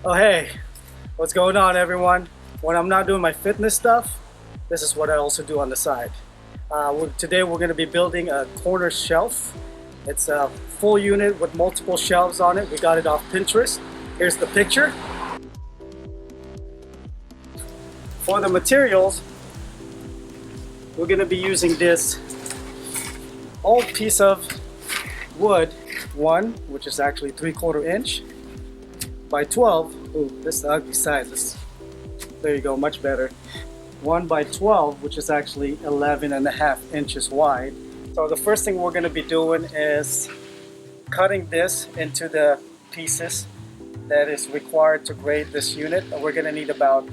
Oh hey, what's going on everyone? When I'm not doing my fitness stuff, this is what I also do on the side. Today we're going to be building a corner shelf. It's a full unit with multiple shelves on it. We got it off Pinterest. Here's the picture. For the materials, we're going to be using this old piece of wood, which is actually 3/4 inch by 12. Ooh, this is the ugly size. There you go, much better. 1 by 12, which is actually 11.5 inches wide. So the first thing we're going to be doing is cutting this into the pieces that is required to grade this unit. We're going to need about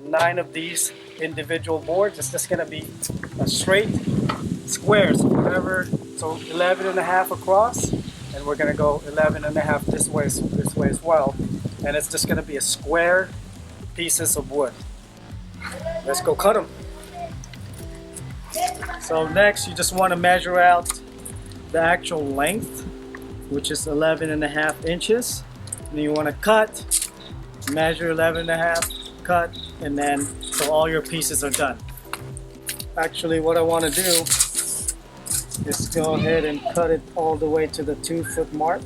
9 of these individual boards. It's just going to be a straight squares, whatever. So 11.5 across, and we're going to go 11.5 this way as well. And it's just going to be a square pieces of wood. Let's go cut them. So next you just want to measure out the actual length, which is 11.5 inches. And you want to cut, measure 11.5, cut, and then so all your pieces are done. Actually what I want to do is go ahead and cut it all the way to the 2-foot mark.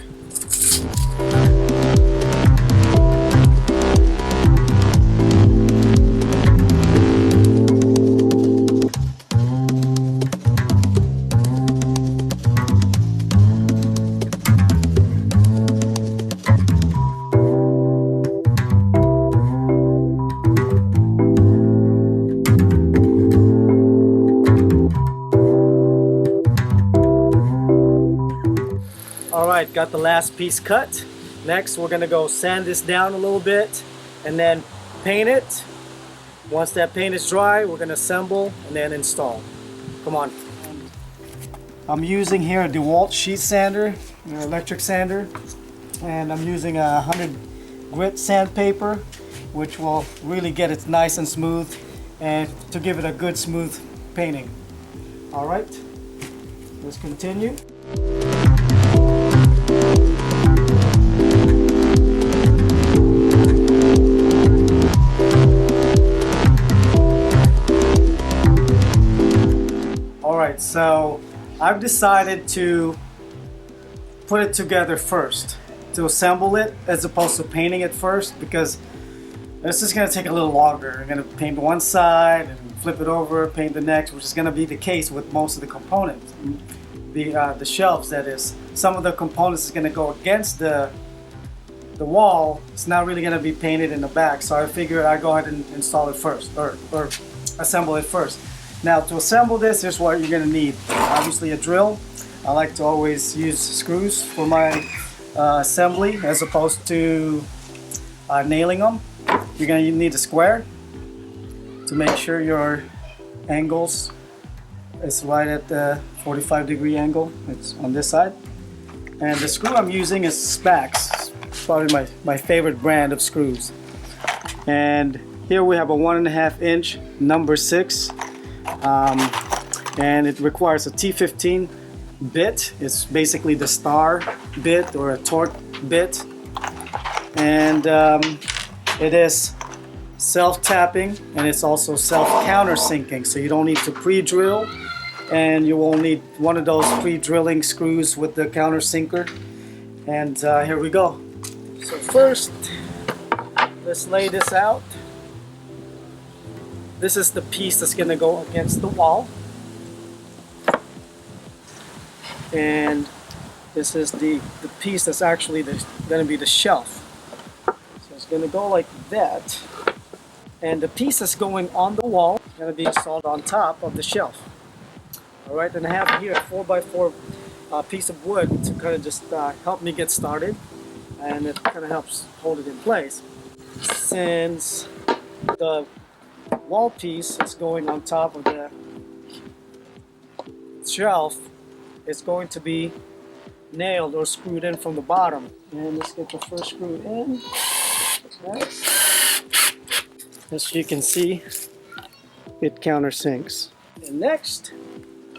Alright, got the last piece cut. Next we're going to go sand this down a little bit and then paint it. Once that paint is dry, we're going to assemble and then install. Come on. I'm using here a DeWalt sheet sander, electric sander, and I'm using a 100 grit sandpaper, which will really get it nice and smooth and to give it a good smooth painting. Alright, let's continue. Alright, so I've decided to put it together first, to assemble it as opposed to painting it first, because this is going to take a little longer. I'm going to paint one side and flip it over, paint the next, which is going to be the case with most of the components. The shelves, that is. Some of the components is going to go against the wall. It's not really going to be painted in the back, so I figured I'd go ahead and install it first, or assemble it first. Now to assemble this, here's what you're going to need. Obviously a drill. I like to always use screws for my assembly as opposed to nailing them. You're going to need a square to make sure your angles is right at the 45-degree angle. It's on this side. And the screw I'm using is Spax. It's probably my favorite brand of screws. And here we have a 1.5 inch number 6. And it requires a T15 bit. It's basically the star bit or a torque bit. And it is self-tapping and it's also self-countersinking, so you don't need to pre-drill, and you will need one of those pre-drilling screws with the countersinker. And here we go. So first, let's lay this out. This is the piece that's going to go against the wall. And this is the piece that's actually going to be the shelf. So it's going to go like that. And the piece that's going on the wall is going to be installed on top of the shelf. Alright, and I have here a 4x4 piece of wood to kind of just help me get started. And it kind of helps hold it in place. Since the wall piece is going on top of the shelf, it's going to be nailed or screwed in from the bottom. And let's get the first screw in. Next. As you can see, it countersinks. And next,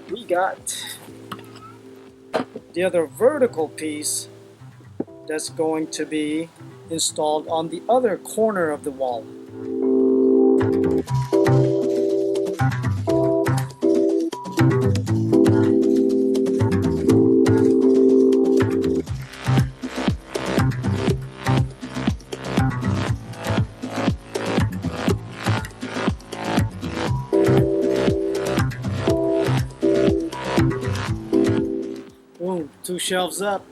we got the other vertical piece that's going to be installed on the other corner of the wall. Boom, 2 shelves up.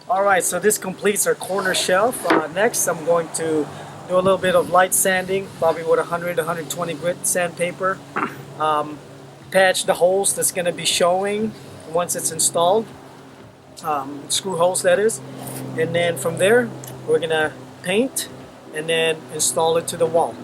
Alright, so this completes our corner shelf. Next, I'm going to do a little bit of light sanding, probably with 100-120 grit sandpaper. Patch the holes that's going to be showing once it's installed. Screw holes, that is. And then from there, we're going to paint and then install it to the wall.